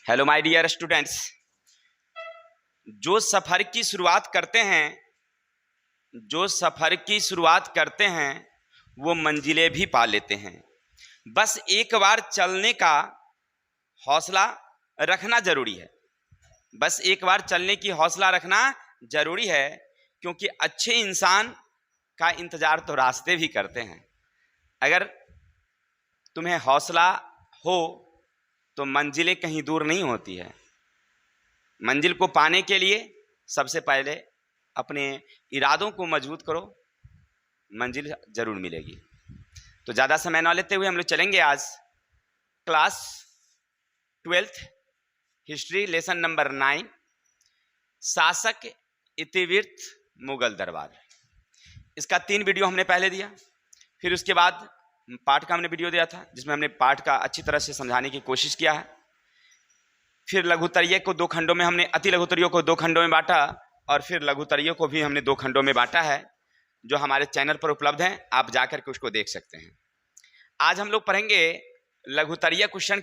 Hello my dear students. जो सफ़र की शुरुआत करते हैं वो मंजिलें भी पा लेते हैं। बस एक बार चलने का हौसला रखना ज़रूरी है। बस एक बार चलने की हौसला रखना ज़रूरी है, क्योंकि अच्छे इंसान का इंतज़ार तो रास्ते भी करते हैं। अगर तुम्हें हौसला हो तो मंजिलें कहीं दूर नहीं होती है। मंजिल को पाने के लिए सबसे पहले अपने इरादों को मजबूत करो, मंजिल जरूर मिलेगी। तो ज़्यादा समय ना लेते हुए हम लोग चलेंगे आज class 12th history lesson number 9, शासक इतिवृत्त मुगल दरबार। इसका 3 वीडियो हमने पहले दिया, फिर उसके बाद पाठ का हमने वीडियो दिया था जिसमें हमने पाठ का अच्छी तरह से समझाने की कोशिश किया है। फिर लघुतरीय को 2 खंडों में हमने, अति लघुतरीय को 2 खंडों में बांटा, और फिर लघुतरीय को भी हमने 2 खंडों में बांटा है, जो हमारे चैनल पर उपलब्ध हैं। आप जाकर के उसको देख सकते हैं। आज हम लोग पढ़ेंगे लघुतरीय क्वेश्चन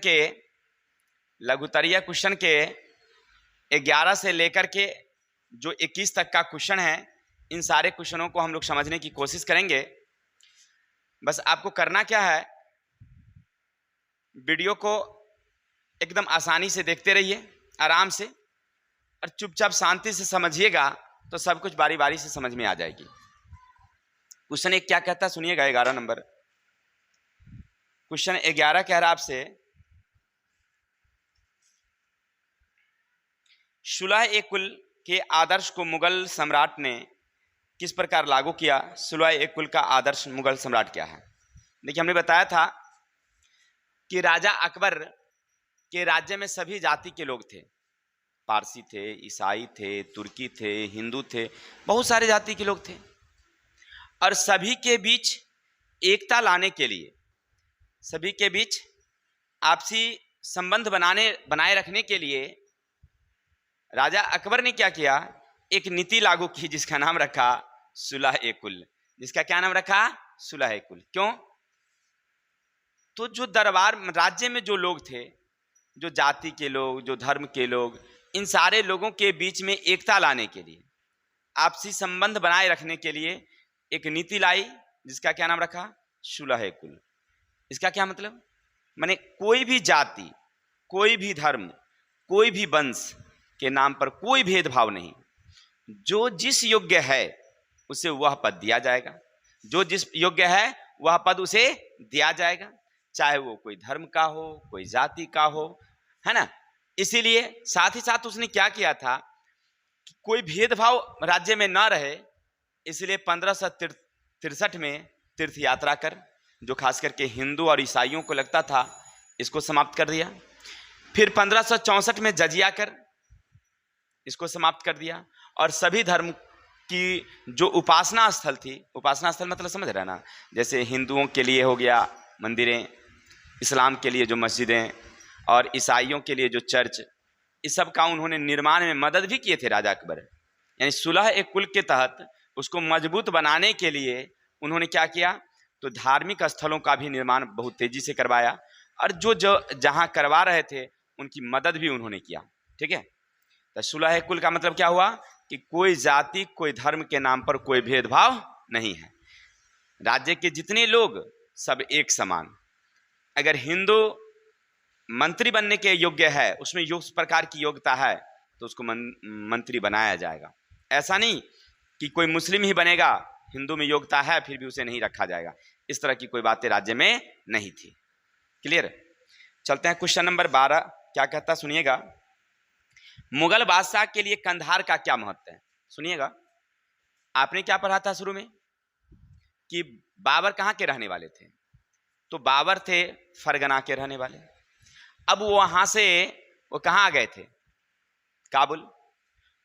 के 11 से लेकर के जो 21 तक का क्वेश्चन है। इन सारे क्वेश्चनों को हम लोग समझने की कोशिश करेंगे। बस आपको करना क्या है, वीडियो को एकदम आसानी से देखते रहिए, आराम से, और चुपचाप शांति से समझिएगा तो सब कुछ बारी बारी से समझ में आ जाएगी। क्वेश्चन 1 क्या कहता है सुनिएगा। 11 नंबर क्वेश्चन 11 कह रहा है आपसे, सुलह-ए-कुल के आदर्श को मुगल सम्राट ने किस प्रकार लागू किया। सुलह-ए-कुल का आदर्श मुगल सम्राट क्या है। देखिए, हमने बताया था कि राजा अकबर के राज्य में सभी जाति के लोग थे। पारसी थे, ईसाई थे, तुर्की थे, हिंदू थे, बहुत सारे जाति के लोग थे। और सभी के बीच एकता लाने के लिए, सभी के बीच आपसी संबंध बनाए रखने के लिए राजा अकबर ने क्या किया, एक नीति लागू की जिसका नाम रखा सुलह-ए-कुल। जिसका क्या नाम रखा, सुलह-ए-कुल। क्यों? तो जो दरबार राज्य में जो लोग थे, जो जाति के लोग, जो धर्म के लोग, इन सारे लोगों के बीच में एकता लाने के लिए, आपसी संबंध बनाए रखने के लिए एक नीति लाई जिसका क्या नाम रखा, सुलह-ए-कुल। इसका क्या मतलब, माने कोई भी जाति, कोई भी धर्म, कोई भी वंश के नाम पर कोई भेदभाव नहीं। जो जिस योग्य है उसे वह पद दिया जाएगा, जो जिस योग्य है वह पद उसे दिया जाएगा, चाहे वो कोई धर्म का हो, कोई जाति का हो, है ना। इसीलिए साथ ही साथ उसने क्या किया था कि कोई भेदभाव राज्य में ना रहे, इसलिए 1563 में तीर्थ यात्रा कर, जो खास करके हिंदू और ईसाइयों को लगता था, इसको समाप्त कर दिया। फिर 1564 में जजिया कर, इसको समाप्त कर दिया। और सभी धर्म की जो उपासना स्थल थी, उपासना स्थल मतलब समझ रहे ना, जैसे हिंदुओं के लिए हो गया मंदिरें, इस्लाम के लिए जो मस्जिदें, और ईसाइयों के लिए जो चर्च, इस सब का उन्होंने निर्माण में मदद भी किए थे राजा अकबर। यानी सुलह-ए-कुल के तहत उसको मजबूत बनाने के लिए उन्होंने क्या किया, तो धार्मिक स्थलों का भी निर्माण बहुत तेजी से करवाया, और जो जहाँ करवा रहे थे उनकी मदद भी उन्होंने किया। ठीक है, तो सुलह-ए-कुल का मतलब क्या हुआ कि कोई जाति, कोई धर्म के नाम पर कोई भेदभाव नहीं है। राज्य के जितने लोग सब एक समान। अगर हिंदू मंत्री बनने के योग्य है, उसमें उस प्रकार की योग्यता है, तो उसको मंत्री बनाया जाएगा। ऐसा नहीं कि कोई मुस्लिम ही बनेगा, हिंदू में योग्यता है फिर भी उसे नहीं रखा जाएगा। इस तरह की कोई बातें राज्य में नहीं थी। क्लियर। चलते हैं क्वेश्चन नंबर 12 क्या कहता सुनिएगा। मुगल बादशाह के लिए कंधार का क्या महत्व है। सुनिएगा, आपने क्या पढ़ा था शुरू में कि बाबर कहाँ के रहने वाले थे, तो बाबर थे फरगना के रहने वाले। अब वहां से वो कहाँ आ गए थे, काबुल,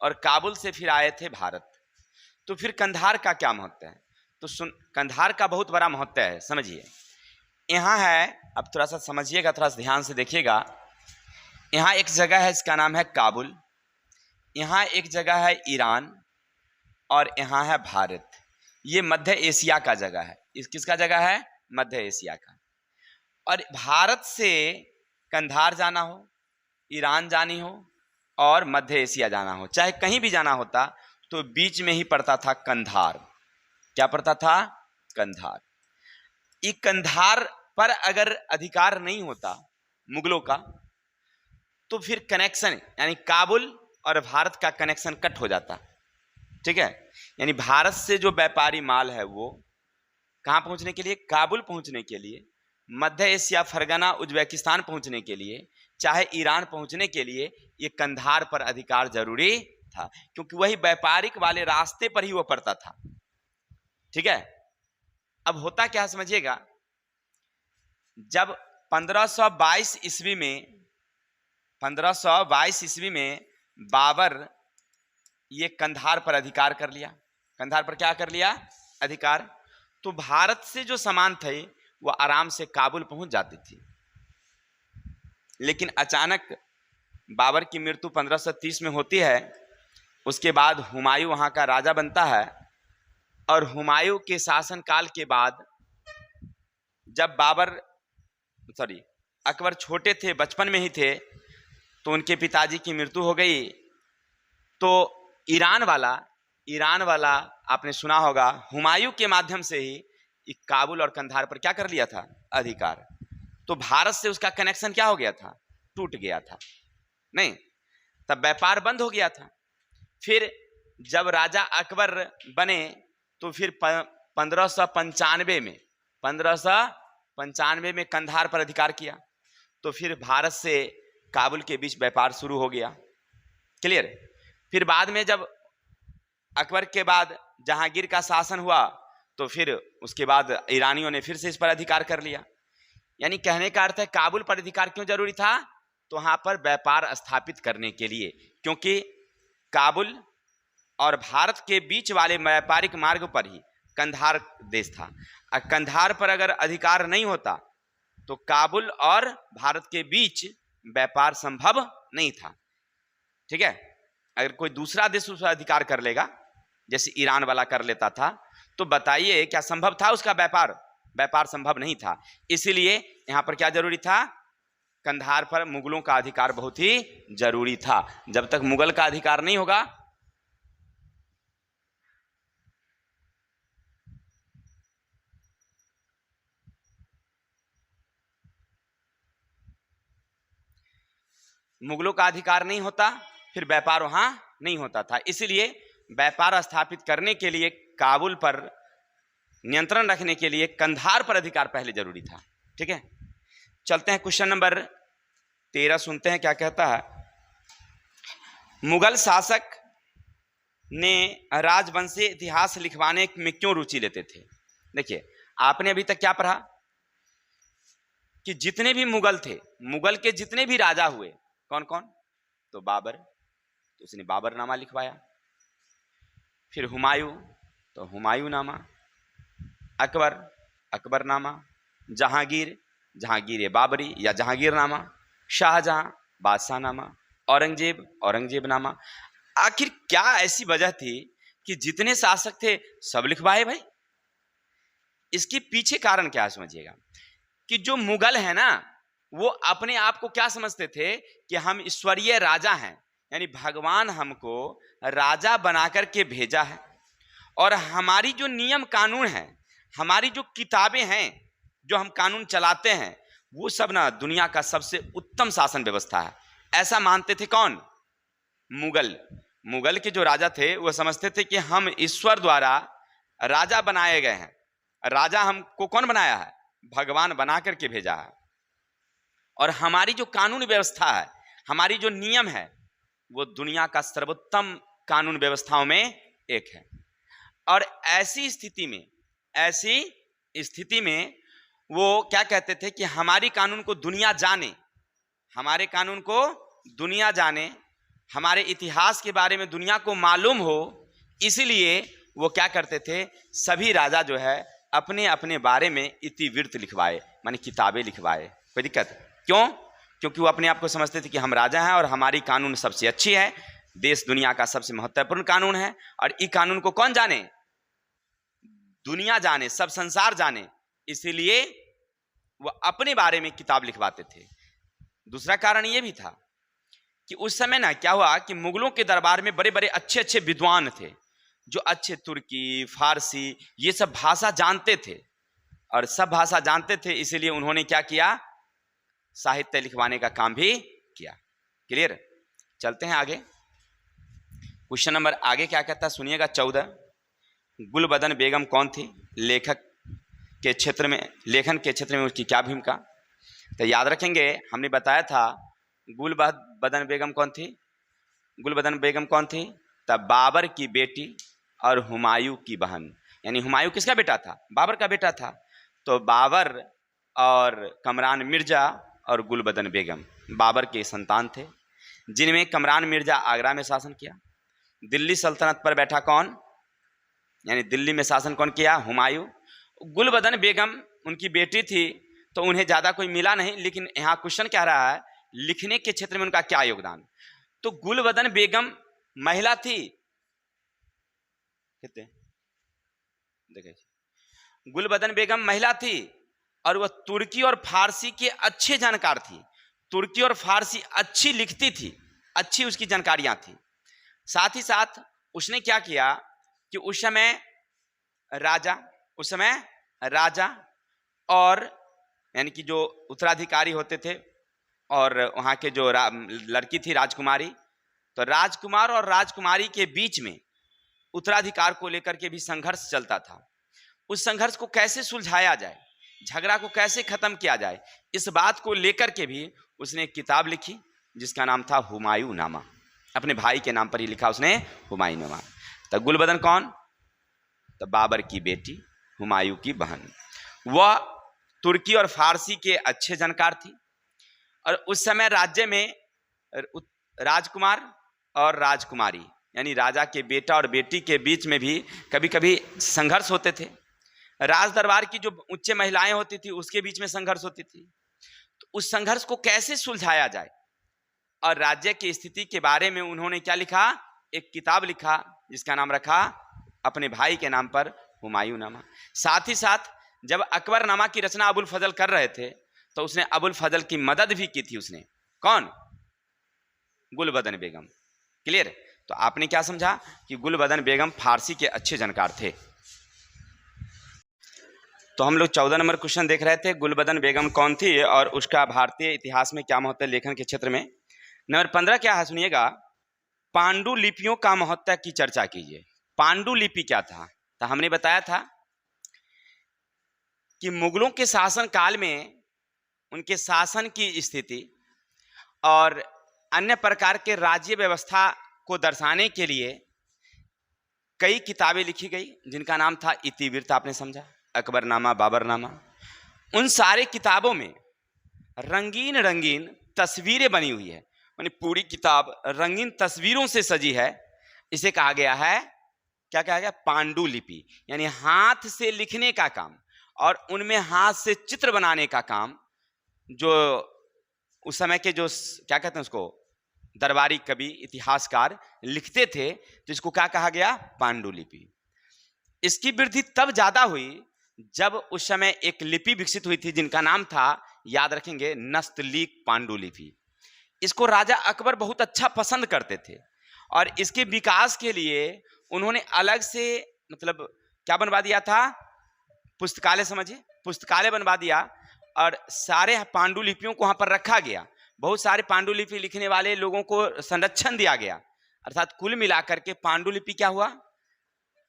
और काबुल से फिर आए थे भारत। तो फिर कंधार का क्या महत्व है, तो कंधार का बहुत बड़ा महत्व है। समझिए, यहाँ है, अब थोड़ा सा समझिएगा, थोड़ा सा ध्यान से देखिएगा। यहाँ एक जगह है, इसका नाम है काबुल, यहाँ एक जगह है ईरान, और यहाँ है भारत। ये मध्य एशिया का जगह है। इस किसका जगह है, मध्य एशिया का। और भारत से कंधार जाना हो ईरान जानी हो और मध्य एशिया जाना हो, चाहे कहीं भी जाना होता तो बीच में ही पड़ता था कंधार। क्या पड़ता था? कंधार। ये कंधार पर अगर अधिकार नहीं होता मुगलों का तो फिर कनेक्शन यानी काबुल और भारत का कनेक्शन कट हो जाता। ठीक है, यानी भारत से जो व्यापारी माल है वो कहां पहुंचने के लिए? काबुल पहुंचने के लिए, मध्य एशिया, फरगना, उज्बेकिस्तान पहुंचने के लिए, चाहे ईरान पहुंचने के लिए ये कंधार पर अधिकार जरूरी था, क्योंकि वही व्यापारिक वाले रास्ते पर ही वो पड़ता था। ठीक है, अब होता क्या समझिएगा, जब 1522 ईस्वी में बाबर ये कंधार पर अधिकार कर लिया। कंधार पर क्या कर लिया? अधिकार। तो भारत से जो सामान थे वो आराम से काबुल पहुंच जाती थी। लेकिन अचानक बाबर की मृत्यु 1530 में होती है। उसके बाद हुमायूं वहां का राजा बनता है और हुमायूं के शासनकाल के बाद जब अकबर छोटे थे, बचपन में ही थे, तो उनके पिताजी की मृत्यु हो गई। तो ईरान वाला आपने सुना होगा, हुमायूं के माध्यम से ही काबुल और कंधार पर क्या कर लिया था? अधिकार। तो भारत से उसका कनेक्शन क्या हो गया था? टूट गया था। नहीं, तब व्यापार बंद हो गया था। फिर जब राजा अकबर बने तो फिर 1595 में कंधार पर अधिकार किया। तो फिर भारत से काबुल के बीच व्यापार शुरू हो गया। क्लियर? फिर बाद में जब अकबर के बाद जहांगीर का शासन हुआ तो फिर उसके बाद ईरानियों ने फिर से इस पर अधिकार कर लिया। यानी कहने का अर्थ है काबुल पर अधिकार क्यों जरूरी था? तो वहां पर व्यापार स्थापित करने के लिए, क्योंकि काबुल और भारत के बीच वाले व्यापारिक मार्ग पर ही कंधार देश था। कंधार पर अगर अधिकार नहीं होता तो काबुल और भारत के बीच व्यापार संभव नहीं था। ठीक है, अगर कोई दूसरा देश उस पर अधिकार कर लेगा, जैसे ईरान वाला कर लेता था, तो बताइए क्या संभव था उसका व्यापार संभव नहीं था। इसीलिए यहां पर क्या जरूरी था? कंधार पर मुगलों का अधिकार बहुत ही जरूरी था। जब तक मुगल का अधिकार नहीं होगा, मुगलों का अधिकार नहीं होता, फिर व्यापार वहां नहीं होता था। इसलिए व्यापार स्थापित करने के लिए, काबुल पर नियंत्रण रखने के लिए कंधार पर अधिकार पहले जरूरी था। ठीक है, चलते हैं क्वेश्चन नंबर 13, सुनते हैं क्या कहता है। मुगल शासक ने राजवंशीय इतिहास लिखवाने में क्यों रुचि लेते थे? देखिए, आपने अभी तक क्या पढ़ा कि जितने भी मुगल थे, मुगल के जितने भी राजा हुए, कौन कौन? तो बाबर, तो उसने बाबरनामा लिखवाया। फिर हुमायूं, तो हुमायूंनामा। अकबर, अकबरनामा। जहांगीर बाबरी या जहांगीरनामा। शाहजहां, बादशाहनामा। औरंगजेब, औरंगजेबनामा। आखिर क्या ऐसी वजह थी कि जितने शासक थे सब लिखवाए भाई? इसके पीछे कारण क्या समझिएगा, कि जो मुगल है ना, वो अपने आप को क्या समझते थे कि हम ईश्वरीय राजा हैं, यानी भगवान हमको राजा बनाकर के भेजा है और हमारी जो नियम कानून है, हमारी जो किताबें हैं, जो हम कानून चलाते हैं, वो सब ना दुनिया का सबसे उत्तम शासन व्यवस्था है। ऐसा मानते थे कौन? मुगल के जो राजा थे वो समझते थे कि हम ईश्वर द्वारा राजा बनाए गए हैं। राजा हमको कौन बनाया है? भगवान बना करके भेजा है। और हमारी जो कानून व्यवस्था है, हमारी जो नियम है, वो दुनिया का सर्वोत्तम कानून व्यवस्थाओं में एक है। और ऐसी स्थिति में वो क्या कहते थे कि हमारी कानून को दुनिया जाने, हमारे कानून को दुनिया जाने, हमारे इतिहास के बारे में दुनिया को मालूम हो। इसलिए वो क्या करते थे, सभी राजा जो है अपने अपने बारे में इतिवृत्त लिखवाए, माने किताबें लिखवाए। कोई दिक्कत? क्यों? क्योंकि वो अपने आप को समझते थे कि हम राजा हैं और हमारी कानून सबसे अच्छी है, देश दुनिया का सबसे महत्वपूर्ण कानून है, और इस कानून को कौन जाने? दुनिया जाने, सब संसार जाने। इसीलिए वो अपने बारे में किताब लिखवाते थे। दूसरा कारण ये भी था कि उस समय ना क्या हुआ कि मुगलों के दरबार में बड़े बड़े अच्छे अच्छे विद्वान थे, जो अच्छे तुर्की, फारसी ये सब भाषा जानते थे, और सब भाषा जानते थे, इसीलिए उन्होंने क्या किया, साहित्य लिखवाने का काम भी किया। क्लियर? चलते हैं आगे। क्वेश्चन नंबर आगे क्या कहता है सुनिएगा 14। गुलबदन बेगम कौन थी? लेखन के क्षेत्र में उसकी क्या भूमिका? तो याद रखेंगे, हमने बताया था गुलबदन बेगम कौन थी? गुलबदन बेगम कौन थी? तब बाबर की बेटी और हुमायूं की बहन। यानी हुमायूं किसका बेटा था? बाबर का बेटा था। तो बाबर और कमरान मिर्जा और गुलबदन बेगम बाबर के संतान थे, जिनमें कमरान मिर्जा आगरा में शासन किया। दिल्ली सल्तनत पर बैठा कौन? यानी दिल्ली में शासन कौन किया? हुमायूं। गुलबदन बेगम उनकी बेटी थी, तो उन्हें ज़्यादा कोई मिला नहीं, लेकिन यहाँ क्वेश्चन क्या रहा है, लिखने के क्षेत्र में उनका क्या योगदान? तो गुलबदन बेगम महिला थी, कितने देखिए, गुलबदन बेगम महिला थी और वह तुर्की और फारसी के अच्छे जानकार थी। तुर्की और फारसी अच्छी लिखती थी, अच्छी उसकी जानकारियां थी। साथ ही साथ उसने क्या किया कि उस समय राजा और यानी कि जो उत्तराधिकारी होते थे, और वहाँ के जो लड़की थी राजकुमारी, तो राजकुमार और राजकुमारी के बीच में उत्तराधिकार को लेकर के भी संघर्ष चलता था। उस संघर्ष को कैसे सुलझाया जाए, झगड़ा को कैसे खत्म किया जाए, इस बात को लेकर के भी उसने एक किताब लिखी जिसका नाम था हुमायूं नामा। अपने भाई के नाम पर ही लिखा उसने हुमायूं नामा। तो गुलबदन कौन? तो बाबर की बेटी, हुमायूं की बहन। वह तुर्की और फारसी के अच्छे जानकार थी, और उस समय राज्य में राजकुमार और राजकुमारी यानी राजा के बेटा और बेटी के बीच में भी कभी कभी संघर्ष होते थे। राज दरबार की जो उच्च महिलाएं होती थी उसके बीच में संघर्ष होती थी। तो उस संघर्ष को कैसे सुलझाया जाए, और राज्य की स्थिति के बारे में उन्होंने क्या लिखा? एक किताब लिखा जिसका नाम रखा अपने भाई के नाम पर हुमायूं नामा। साथ ही साथ जब अकबरनामा की रचना अबुल फजल कर रहे थे, तो उसने अबुल फजल की मदद भी की थी। उसने कौन? गुलबदन बेगम। क्लियर? तो आपने क्या समझा कि गुलबदन बेगम फारसी के अच्छे जानकार थे। तो हम लोग 14 नंबर क्वेश्चन देख रहे थे, गुलबदन बेगम कौन थी और उसका भारतीय इतिहास में क्या महत्व है लेखन के क्षेत्र में। नंबर 15 क्या है सुनिएगा, पांडुलिपियों का महत्व की चर्चा कीजिए। पांडुलिपि क्या था? तो हमने बताया था कि मुगलों के शासन काल में उनके शासन की स्थिति और अन्य प्रकार के राज्य व्यवस्था को दर्शाने के लिए कई किताबें लिखी गई, जिनका नाम था इतिवृत्त। आपने समझा, अकबरनामा, बाबरनामा। उन सारे किताबों में रंगीन रंगीन तस्वीरें बनी हुई है, यानी पूरी किताब रंगीन तस्वीरों से सजी है। इसे कहा गया है, क्या कहा गया? पांडुलिपि। यानी हाथ से लिखने का काम और उनमें हाथ से चित्र बनाने का काम, जो उस समय के जो क्या कहते हैं उसको, दरबारी कवि, इतिहासकार लिखते थे, तो इसको क्या कहा गया? पांडुलिपि। इसकी वृद्धि तब ज्यादा हुई जब उस समय एक लिपि विकसित हुई थी जिनका नाम था, याद रखेंगे, नस्तलीक पांडुलिपि। इसको राजा अकबर बहुत अच्छा पसंद करते थे, और इसके विकास के लिए उन्होंने अलग से मतलब क्या बनवा दिया था? पुस्तकालय। समझिए, पुस्तकालय बनवा दिया, और सारे पांडुलिपियों को वहां पर रखा गया। बहुत सारे पांडुलिपि लिखने वाले लोगों को संरक्षण दिया गया। अर्थात कुल मिलाकर के पांडुलिपि क्या हुआ?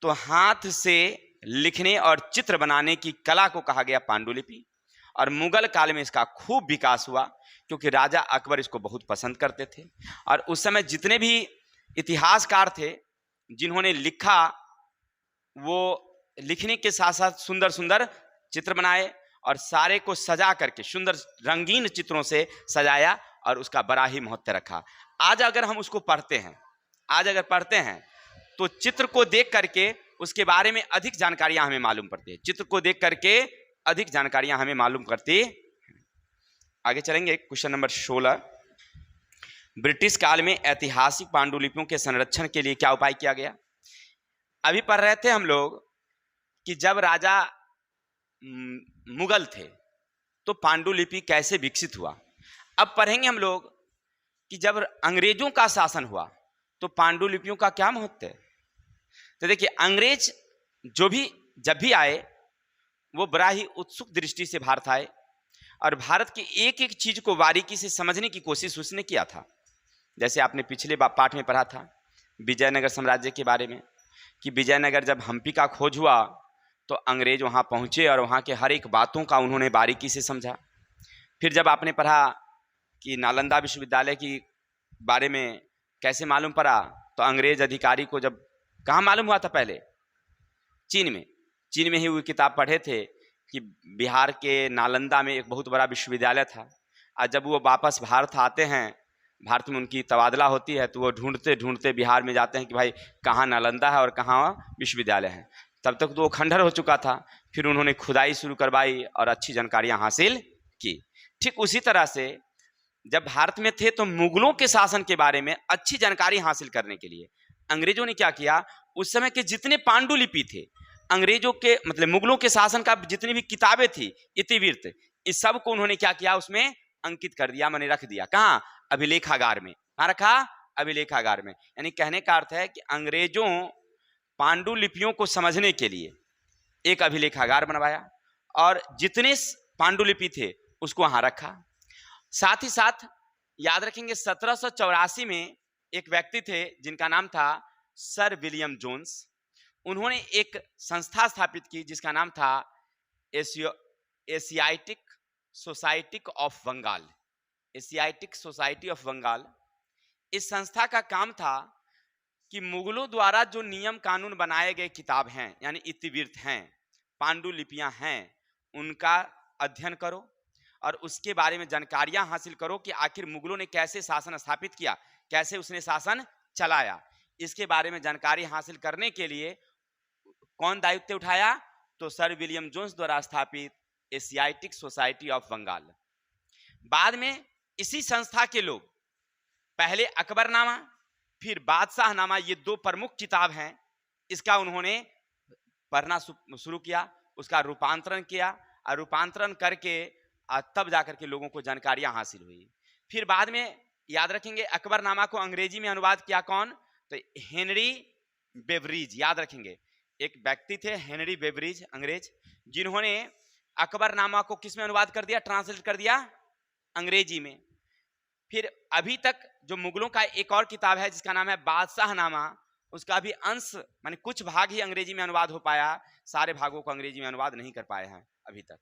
तो हाथ से लिखने और चित्र बनाने की कला को कहा गया पांडुलिपि। और मुगल काल में इसका खूब विकास हुआ, क्योंकि राजा अकबर इसको बहुत पसंद करते थे। और उस समय जितने भी इतिहासकार थे जिन्होंने लिखा, वो लिखने के साथ साथ सुंदर सुंदर चित्र बनाए, और सारे को सजा करके सुंदर रंगीन चित्रों से सजाया, और उसका बड़ा ही महत्व रखा। आज अगर हम उसको पढ़ते हैं, तो चित्र को देख करके उसके बारे में अधिक जानकारियां हमें मालूम पड़ती है। चित्र को देख करके अधिक जानकारियां हमें मालूम करती। आगे चलेंगे, क्वेश्चन नंबर 16। ब्रिटिश काल में ऐतिहासिक पांडुलिपियों के संरक्षण के लिए क्या उपाय किया गया? अभी पढ़ रहे थे हम लोग कि जब राजा मुगल थे तो पांडुलिपि कैसे विकसित हुआ। अब पढ़ेंगे हम लोग कि जब अंग्रेजों का शासन हुआ तो पांडुलिपियों का क्या महत्व है। तो देखिए, अंग्रेज जब भी आए वो बड़ा ही उत्सुक दृष्टि से भारत आए और भारत की एक एक चीज को बारीकी से समझने की कोशिश उसने किया था। जैसे आपने पिछले पाठ में पढ़ा था विजयनगर साम्राज्य के बारे में कि विजयनगर जब हम्पी का खोज हुआ तो अंग्रेज वहां पहुंचे और वहां के हर एक बातों का उन्होंने बारीकी से समझा। फिर जब आपने पढ़ा कि नालंदा विश्वविद्यालय की बारे में कैसे मालूम पड़ा, तो अंग्रेज अधिकारी को जब कहाँ मालूम हुआ था, पहले चीन में ही वो किताब पढ़े थे कि बिहार के नालंदा में एक बहुत बड़ा विश्वविद्यालय था। और जब वो वापस भारत आते हैं, भारत में उनकी तबादला होती है, तो वो ढूंढते ढूंढते बिहार में जाते हैं कि भाई कहाँ नालंदा है और कहाँ विश्वविद्यालय है। तब तक तो वो खंडहर हो चुका था। फिर उन्होंने खुदाई शुरू करवाई और अच्छी जानकारियां हासिल की। ठीक उसी तरह से जब भारत में थे तो मुगलों के शासन के बारे में अच्छी जानकारी हासिल करने के लिए अंग्रेजों ने क्या किया, उस समय के जितने पांडुलिपि थे, अंग्रेजों के मतलब मुगलों के शासन का जितनी भी किताबें थी, इतिवृत्त, इस सब को उन्होंने क्या किया, उसमें अंकित कर दिया, मैंने रख दिया। कहाँ? अभिलेखागार में। कहाँ रखा? अभिलेखागार में। यानी कहने का अर्थ है कि अंग्रेजों पांडुलिपियों को समझने के लिए एक अभिलेखागार बनवाया और जितने पांडुलिपि थे उसको वहां रखा। साथ ही साथ याद रखेंगे 1784 में एक व्यक्ति थे जिनका नाम था सर विलियम जोन्स। उन्होंने एक संस्था स्थापित की जिसका नाम था Asiatic Society of Bengal. Asiatic Society of Bengal. इस संस्था का काम था कि मुगलों द्वारा जो नियम कानून बनाए गए किताब हैं, यानी इतिवृत्त हैं, पांडुलिपियां हैं, उनका अध्ययन करो और उसके बारे में जानकारियां हासिल करो कि आखिर मुगलों ने कैसे शासन स्थापित किया, कैसे उसने शासन चलाया। इसके बारे में जानकारी हासिल करने के लिए कौन दायित्व उठाया? तो सर विलियम जोन्स द्वारा स्थापित एशियाटिक सोसाइटी ऑफ बंगाल। बाद में इसी संस्था के लोग पहले अकबरनामा फिर बादशाहनामा, ये दो प्रमुख किताब हैं, इसका उन्होंने पढ़ना शुरू किया, उसका रूपांतरण किया और रूपांतरण करके तब जाकर के लोगों को जानकारियां हासिल हुई। फिर बाद में याद रखेंगे अकबरनामा को अंग्रेजी में अनुवाद किया कौन? तो हेनरी बेवरीज। याद रखेंगे एक व्यक्ति थे हेनरी बेवरीज अंग्रेज, जिन्होंने अकबरनामा को किस में अनुवाद कर दिया, ट्रांसलेट कर दिया अंग्रेजी में। फिर अभी तक जो मुगलों का एक और किताब है जिसका नाम है बादशाहनामा, उसका भी अंश माने कुछ भाग ही अंग्रेजी में अनुवाद हो पाया, सारे भागों को अंग्रेजी में अनुवाद नहीं कर पाए हैं अभी तक।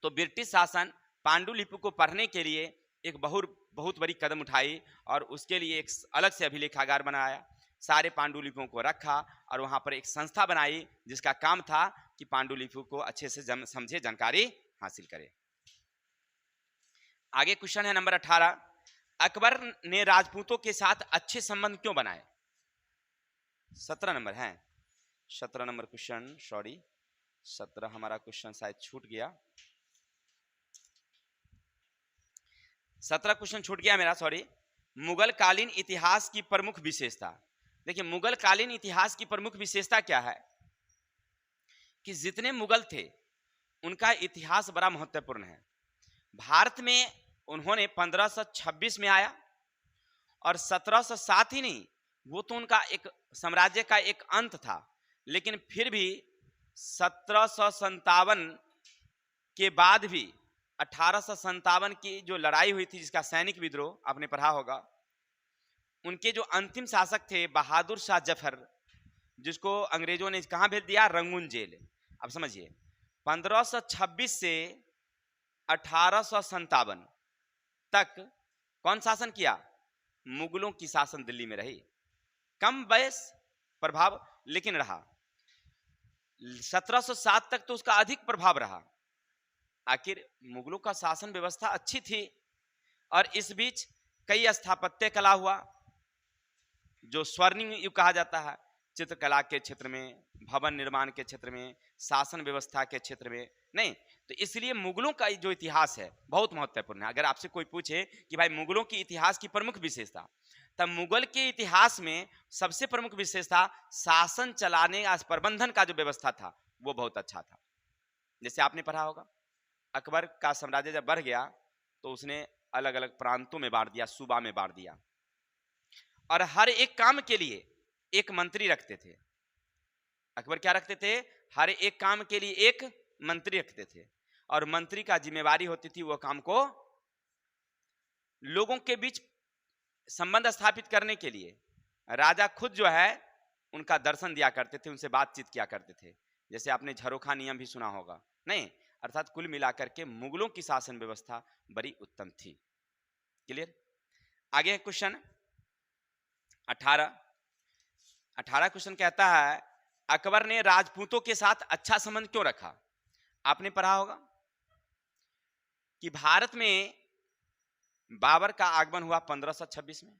तो ब्रिटिश शासन पांडुलिपि को पढ़ने के लिए एक बहुत बड़ी कदम उठाई और उसके लिए एक अलग से अभिलेखागार बनाया, सारे पांडुलिपियों को रखा और वहां पर एक संस्था बनाई जिसका काम था कि पांडुलिपि को अच्छे से समझे, जानकारी हासिल करे। आगे क्वेश्चन है नंबर 18, अकबर ने राजपूतों के साथ अच्छे संबंध क्यों बनाए? 17 नंबर है, 17 नंबर क्वेश्चन, सॉरी 17 हमारा क्वेश्चन शायद छूट गया, 17 क्वेश्चन छूट गया मेरा, सॉरी। मुगल कालीन इतिहास की प्रमुख विशेषता। देखिए मुगल कालीन इतिहास की प्रमुख विशेषता क्या है कि जितने मुगल थे उनका इतिहास बड़ा महत्वपूर्ण है। भारत में उन्होंने 1526 में आया और 1707 ही नहीं, वो तो उनका एक साम्राज्य का एक अंत था, लेकिन फिर भी 1757 के बाद भी 1857 की जो लड़ाई हुई थी जिसका सैनिक विद्रोह आपने पढ़ा होगा, उनके जो अंतिम शासक थे बहादुर शाह जफर, जिसको अंग्रेजों ने कहां भेज दिया? Rangoon jail. अब समझिए 1526 से 1857 तक कौन शासन किया? मुगलों की शासन दिल्ली में रही, कम बयस प्रभाव लेकिन रहा। 1707 तक तो उसका अधिक प्रभाव रहा। आखिर मुगलों का शासन व्यवस्था अच्छी थी और इस बीच कई स्थापत्य कला हुआ जो स्वर्णिम युग कहा जाता है, चित्रकला के क्षेत्र में, भवन निर्माण के क्षेत्र में, शासन व्यवस्था के क्षेत्र में, नहीं तो इसलिए मुगलों का जो इतिहास है बहुत महत्वपूर्ण है। अगर आपसे कोई पूछे कि भाई मुगलों की इतिहास की प्रमुख विशेषता, तब मुगल के इतिहास में सबसे प्रमुख विशेषता शासन चलाने या प्रबंधन का जो व्यवस्था था वो बहुत अच्छा था। जैसे आपने पढ़ा होगा अकबर का साम्राज्य जब बढ़ गया तो उसने अलग अलग प्रांतों में बांट दिया, सूबा में बांट दिया, और हर एक काम के लिए एक मंत्री रखते थे। अकबर क्या रखते थे? हर एक काम के लिए एक मंत्री रखते थे, और मंत्री का जिम्मेवारी होती थी वो काम को लोगों के बीच संबंध स्थापित करने के लिए राजा खुद जो है उनका दर्शन दिया करते थे, उनसे बातचीत किया करते थे। जैसे आपने झरोखा नियम भी सुना होगा, नहीं? अर्थात कुल मिलाकर के मुगलों की शासन व्यवस्था बड़ी उत्तम थी। क्लियर? आगे क्वेश्चन 18 क्वेश्चन कहता है, अकबर ने राजपूतों के साथ अच्छा संबंध क्यों रखा? आपने पढ़ा होगा कि भारत में बाबर का आगमन हुआ 1526 में,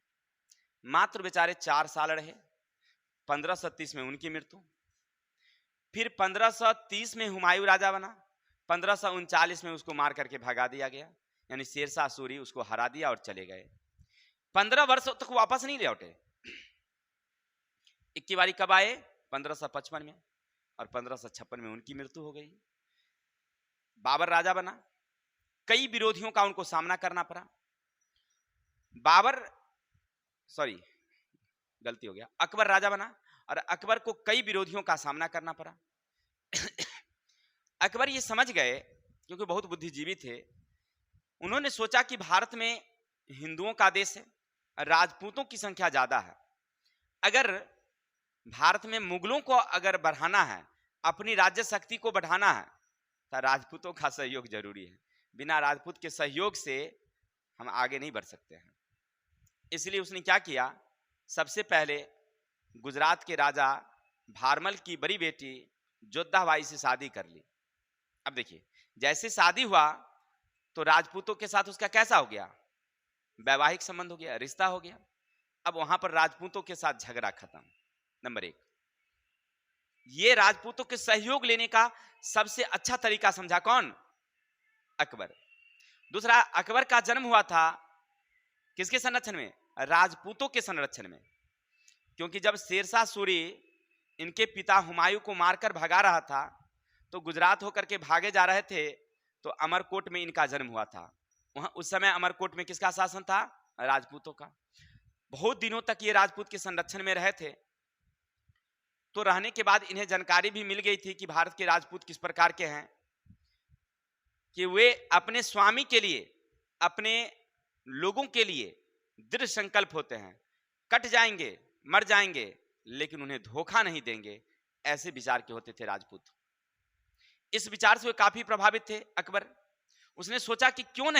मात्र बेचारे 4 साल रहे। 1530 में उनकी मृत्यु, फिर 1530 में हुमायूं राजा बना, 1539 में उसको मार करके भगा दिया गया, यानी शेरशाह सूरी उसको हरा दिया और चले गए। 15 वर्षों तक वापस नहीं लौटे। इक्की बारी कब आए? 1555 में, और 1556 में उनकी मृत्यु हो गई। बाबर राजा बना, कई विरोधियों का उनको सामना करना पड़ा। गलती हो गया, अकबर राजा बना और अकबर को कई विरोधियों का सामना करना पड़ा। अकबर ये समझ गए, क्योंकि बहुत बुद्धिजीवी थे, उन्होंने सोचा कि भारत में हिंदुओं का देश है, राजपूतों की संख्या ज्यादा है, अगर भारत में मुगलों को अगर बढ़ाना है, अपनी राज्य शक्ति को बढ़ाना है, तो राजपूतों का सहयोग जरूरी है। बिना राजपूत के सहयोग से हम आगे नहीं बढ़ सकते हैं। इसलिए उसने क्या किया, सबसे पहले गुजरात के राजा भारमल की बड़ी बेटी जोधाबाई से शादी कर ली। अब देखिए, जैसे शादी हुआ तो राजपूतों के साथ उसका कैसा हो गया? वैवाहिक संबंध हो गया, रिश्ता हो गया। अब वहां पर राजपूतों के साथ झगड़ा खत्म। नंबर 1, ये राजपूतों के सहयोग लेने का सबसे अच्छा तरीका समझा कौन? अकबर। दूसरा, अकबर का जन्म हुआ था किसके संरक्षण में? राजपूतों के संरक्षण में, क्योंकि जब शेरशाह सूरी इनके पिता हुमायूं को मारकर भगा रहा था, तो गुजरात होकर के भागे जा रहे थे, तो अमरकोट में इनका जन्म हुआ था। वहां उस समय अमरकोट में किसका शासन था? राजपूतों का। बहुत दिनों तक ये राजपूत के संरक्षण में रहे थे, तो रहने के बाद इन्हें जानकारी भी मिल गई थी कि भारत के राजपूत किस प्रकार के हैं, कि वे अपने स्वामी के लिए, अपने लोगों के लिए दृढ़ संकल्प होते हैं, कट जाएंगे, मर जाएंगे, लेकिन उन्हें धोखा नहीं देंगे, ऐसे विचार के होते थे राजपूत। इस विचार से वे काफी प्रभावित थे अकबर। उसने सोचा कि क्यों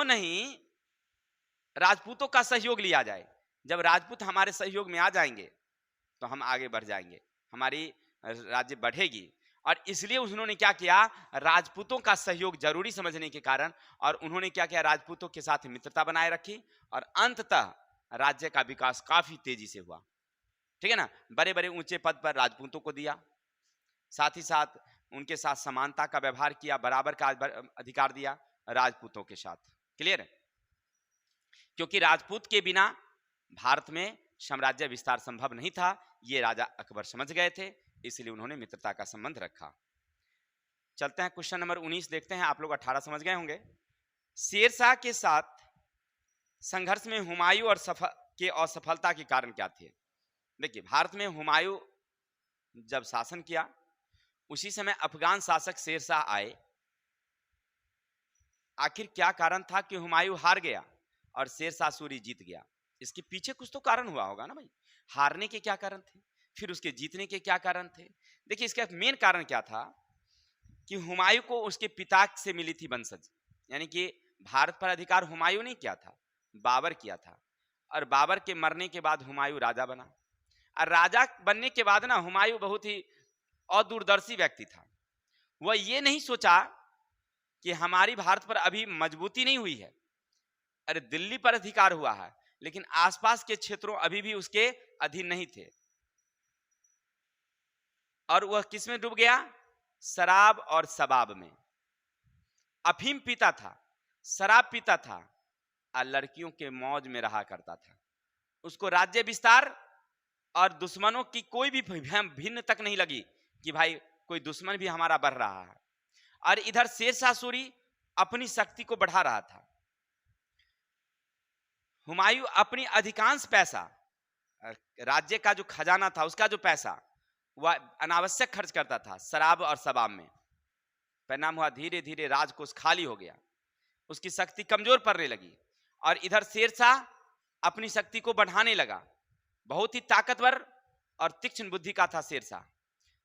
नहीं राजपूतों का सहयोग लिया जाए। जब राजपूत हमारे सहयोग में आ जाएंगे तो हम आगे बढ़ जाएंगे, हमारी राज्य बढ़ेगी। और इसलिए उन्होंने क्या किया, राजपूतों का सहयोग जरूरी समझने के कारण, और उन्होंने क्या किया, राजपूतों के साथ मित्रता बनाए रखी, और अंततः राज्य का विकास काफी तेजी से हुआ। ठीक है ना? बड़े बड़े ऊंचे पद पर राजपूतों को दिया, साथ ही साथ उनके साथ समानता का व्यवहार किया, बराबर का अधिकार दिया राजपूतों के साथ। क्लियर है? क्योंकि राजपूत के बिना भारत में साम्राज्य विस्तार संभव नहीं था, ये राजा अकबर समझ गए थे, इसलिए उन्होंने मित्रता का संबंध रखा। चलते हैं क्वेश्चन नंबर 19 देखते हैं। आप लोग 18 समझ गए होंगे। शेरशाह के साथ संघर्ष में हुमायूं और के असफलता के कारण क्या थे? देखिए, भारत में हुमायूं जब शासन किया, उसी समय अफगान शासक शेरशाह आए। आखिर क्या कारण था कि हुमायूं हार गया और शेरशाह सूरी जीत गया? इसके पीछे कुछ तो कारण हुआ होगा ना भाई। हारने के क्या कारण थे, फिर उसके जीतने के क्या कारण थे? देखिए, इसका मेन कारण क्या था कि हुमायूं को उसके पिता से मिली थी वंशज, यानी कि भारत पर अधिकार हुमायूं ने किया था, बाबर किया था। और बाबर के मरने के बाद हुमायूं राजा बना, और राजा बनने के बाद ना हुमायूं बहुत ही अदूरदर्शी व्यक्ति था। वह ये नहीं सोचा कि हमारी भारत पर अभी मजबूती नहीं हुई है, अरे दिल्ली पर अधिकार हुआ है, लेकिन आसपास के क्षेत्रों अभी भी उसके अधीन नहीं थे। और वह किसमें डूब गया? शराब और शबाब में। अफीम पीता था, शराब पीता था, और लड़कियों के मौज में रहा करता था। उसको राज्य विस्तार और दुश्मनों की कोई भी भिन्न तक नहीं लगी कि भाई कोई दुश्मन भी हमारा बढ़ रहा है। और इधर शेरशाह सूरी अपनी शक्ति को बढ़ा रहा था। हुमायूं अपनी अधिकांश पैसा, राज्य का जो खजाना था उसका जो पैसा वह अनावश्यक खर्च करता था शराब और शबाब में। परिणाम हुआ धीरे धीरे राजकोष खाली हो गया, उसकी शक्ति कमजोर पड़ने लगी। और इधर शेरशाह अपनी शक्ति को बढ़ाने लगा। बहुत ही ताकतवर और तीक्ष्ण बुद्धि का था शेरशाह,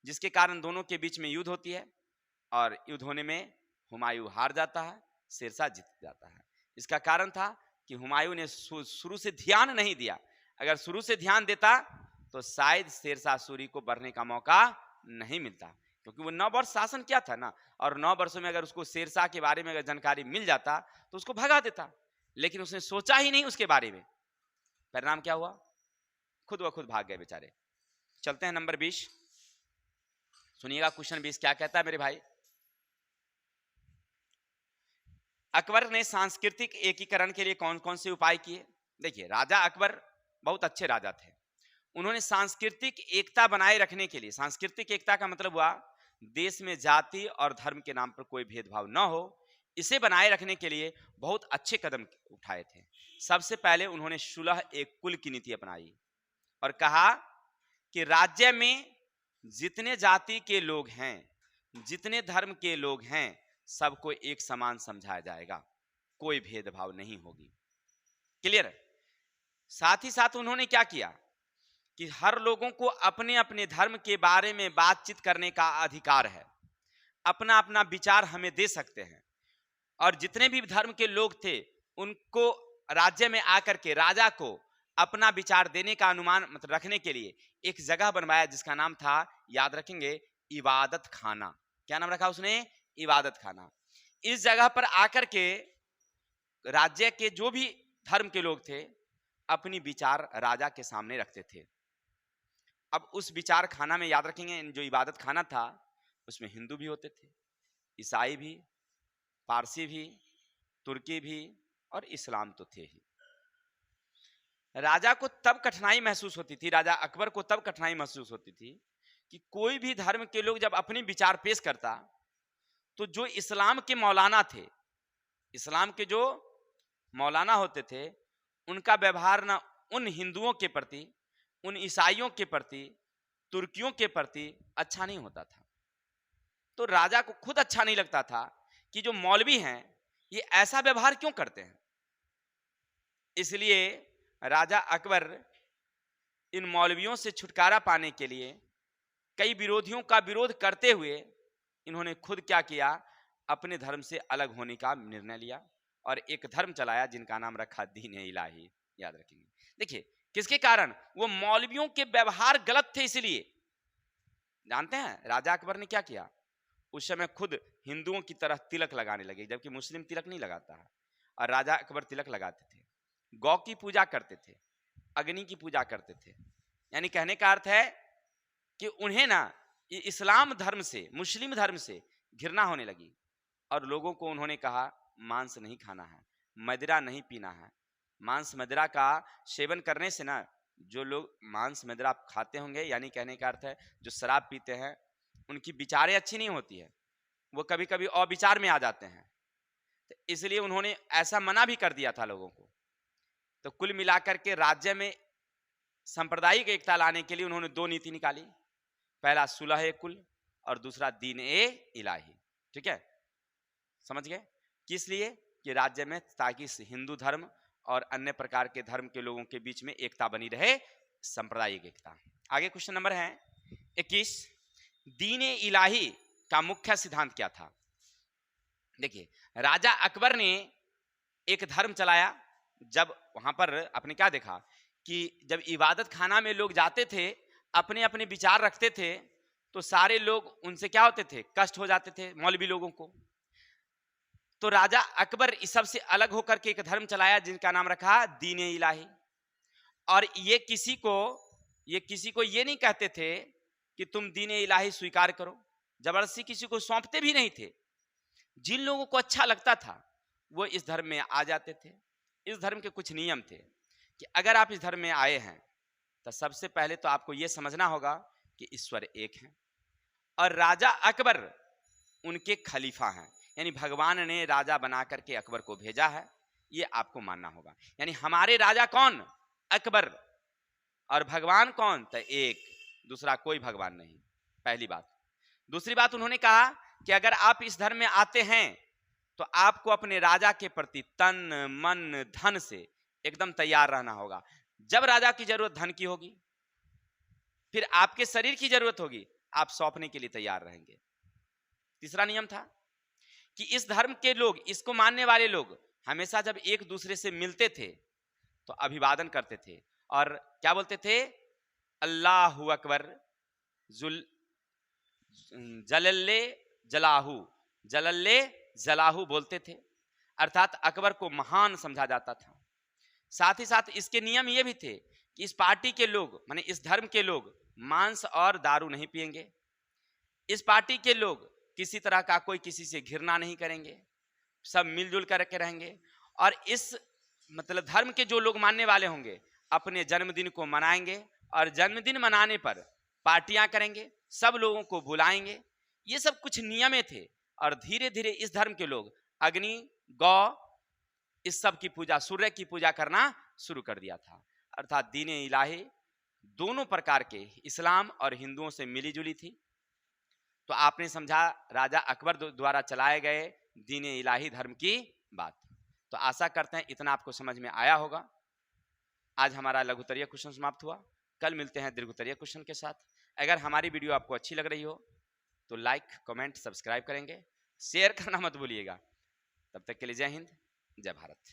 जिसके कारण दोनों के बीच में युद्ध होती है और युद्ध होने में हुमायूं हार जाता है, शेरशाह जीत जाता है। इसका कारण था कि हुमायूं ने शुरू से ध्यान नहीं दिया। अगर शुरू से ध्यान देता तो शायद शेरशाह सूरी को बढ़ने का मौका नहीं मिलता, क्योंकि वो 9 वर्ष शासन किया था ना, और 9 वर्षों में अगर उसको शेरशाह के बारे में अगर जानकारी मिल जाता तो उसको भगा देता, लेकिन उसने सोचा ही नहीं उसके बारे में। परिणाम क्या हुआ? खुद व खुद भाग गए बेचारे। चलते हैं नंबर 20, सुनिएगा क्वेश्चन 20 क्या कहता है मेरे भाई। अकबर ने सांस्कृतिक एकीकरण के लिए कौन कौन से उपाय किए? देखिए, राजा अकबर बहुत अच्छे राजा थे। उन्होंने सांस्कृतिक एकता बनाए रखने के लिए, सांस्कृतिक एकता का मतलब हुआ देश में जाति और धर्म के नाम पर कोई भेदभाव न हो, इसे बनाए रखने के लिए बहुत अच्छे कदम उठाए थे। सबसे पहले उन्होंने सुलह एक कुल की नीति अपनाई और कहा कि राज्य में जितने जाति के लोग हैं, जितने धर्म के लोग हैं, सबको एक समान समझाया जाएगा, कोई भेदभाव नहीं होगी। क्लियर? साथ ही साथ उन्होंने क्या किया कि हर लोगों को अपने अपने धर्म के बारे में बातचीत करने का अधिकार है, अपना अपना विचार हमें दे सकते हैं। और जितने भी धर्म के लोग थे उनको राज्य में आकर के राजा को अपना विचार देने का अनुमान मतलब रखने के लिए एक जगह बनवाया, जिसका नाम था, याद रखेंगे, इबादत खाना। क्या नाम रखा उसने? इबादत खाना। इस जगह पर आकर के राज्य के जो भी धर्म के लोग थे अपनी विचार राजा के सामने रखते थे। अब उस विचार खाना में, याद रखेंगे, जो इबादत खाना था उसमें हिंदू भी होते थे, ईसाई भी, पारसी भी, तुर्की भी और इस्लाम तो थे ही। राजा को तब कठिनाई महसूस होती थी, राजा अकबर को तब कठिनाई महसूस होती थी कि कोई भी धर्म के लोग जब अपनी विचार पेश करता तो जो इस्लाम के मौलाना थे, इस्लाम के जो मौलाना होते थे, उनका व्यवहार ना उन हिंदुओं के प्रति, उन ईसाइयों के प्रति, तुर्कियों के प्रति अच्छा नहीं होता था। तो राजा को खुद अच्छा नहीं लगता था कि जो मौलवी हैं ये ऐसा व्यवहार क्यों करते हैं। इसलिए राजा अकबर इन मौलवियों से छुटकारा पाने के लिए कई विरोधियों का विरोध करते हुए इन्होंने खुद क्या किया, अपने धर्म से अलग होने का निर्णय लिया और एक धर्म चलाया जिनका नाम रखा दीन इलाही। याद रखेंगे। देखिए, किसके कारण? वो मौलवियों के व्यवहार गलत थे। इसलिए जानते हैं राजा अकबर ने क्या किया? उस समय खुद हिंदुओं की तरह तिलक लगाने लगे, जबकि मुस्लिम तिलक नहीं लगाता है, और राजा अकबर तिलक लगाते थे। गौ की पूजा करते थे, अग्नि की पूजा करते थे। यानी कहने का अर्थ है कि उन्हें ना इस्लाम धर्म से, मुस्लिम धर्म से घृणा होने लगी और लोगों को उन्होंने कहा मांस नहीं खाना है, मदिरा नहीं पीना है। मांस मदिरा का सेवन करने से ना, जो लोग मांस मदिरा खाते होंगे, यानी कहने का अर्थ है जो शराब पीते हैं, उनकी विचारें अच्छी नहीं होती है, वो कभी कभी अविचार में आ जाते हैं। तो इसलिए उन्होंने ऐसा मना भी कर दिया था लोगों को। तो कुल मिलाकर के राज्य में सांप्रदायिक एकता लाने के लिए उन्होंने 2 नीति निकाली। पहला सुलह ए कुल और दूसरा दीन ए इलाही। ठीक है, समझ गए? किस लिए? कि राज्य में, ताकि हिंदू धर्म और अन्य प्रकार के धर्म के लोगों के बीच में एकता बनी रहे, सांप्रदायिक एकता। आगे क्वेश्चन नंबर है 21, दीन ए इलाही का मुख्य सिद्धांत क्या था? देखिए, राजा अकबर ने एक धर्म चलाया। जब वहां पर आपने क्या देखा कि जब इबादत खाना में लोग जाते थे, अपने अपने विचार रखते थे, तो सारे लोग उनसे क्या होते थे, कष्ट हो जाते थे मौलवी लोगों को। तो राजा अकबर इस सब से अलग होकर के एक धर्म चलाया जिनका नाम रखा दीन ए इलाही। और ये किसी को ये नहीं कहते थे कि तुम दीन ए इलाही स्वीकार करो, जबरदस्ती किसी को सौंपते भी नहीं थे। जिन लोगों को अच्छा लगता था वो इस धर्म में आ जाते थे। इस धर्म के कुछ नियम थे कि अगर आप इस धर्म में आए हैं तो सबसे पहले तो आपको यह समझना होगा कि ईश्वर एक है और राजा अकबर उनके खलीफा हैं। यानी भगवान ने राजा बना करके अकबर को भेजा है, ये आपको मानना होगा। यानी हमारे राजा कौन? अकबर। और भगवान कौन? तो एक, दूसरा कोई भगवान नहीं, पहली बात। दूसरी बात उन्होंने कहा कि अगर आप इस धर्म में आते हैं तो आपको अपने राजा के प्रति तन मन धन से एकदम तैयार रहना होगा। जब राजा की जरूरत धन की होगी, फिर आपके शरीर की जरूरत होगी, आप सौंपने के लिए तैयार रहेंगे। तीसरा नियम था कि इस धर्म के लोग, इसको मानने वाले लोग हमेशा जब एक दूसरे से मिलते थे तो अभिवादन करते थे और क्या बोलते थे? अल्लाहु अकबर, जलल्ले जलाहू, जलल्ले जलाहू बोलते थे, अर्थात अकबर को महान समझा जाता था। साथ ही साथ इसके नियम ये भी थे कि इस पार्टी के लोग, माने इस धर्म के लोग मांस और दारू नहीं पिएंगे। इस पार्टी के लोग किसी तरह का कोई किसी से घृणा नहीं करेंगे, सब मिलजुल कर के रहेंगे। और इस मतलब धर्म के जो लोग मानने वाले होंगे अपने जन्मदिन को मनाएंगे और जन्मदिन मनाने पर पार्टियां करेंगे, सब लोगों को बुलाएंगे। ये सब कुछ नियमें थे। और धीरे धीरे इस धर्म के लोग अग्नि, गौ, इस सब की पूजा, सूर्य की पूजा करना शुरू कर दिया था। अर्थात दीन इलाही दोनों प्रकार के, इस्लाम और हिंदुओं से मिली जुली थी। तो आपने समझा राजा अकबर द्वारा चलाए गए दीन इलाही धर्म की बात। तो आशा करते हैं इतना आपको समझ में आया होगा। आज हमारा लघुत्तरीय क्वेश्चन समाप्त हुआ। कल मिलते हैं दीर्घोत्तरीय क्वेश्चन के साथ। अगर हमारी वीडियो आपको अच्छी लग रही हो तो लाइक, कमेंट, सब्सक्राइब करेंगे, शेयर करना मत भूलिएगा। तब तक के लिए जय हिंद, जय भारत।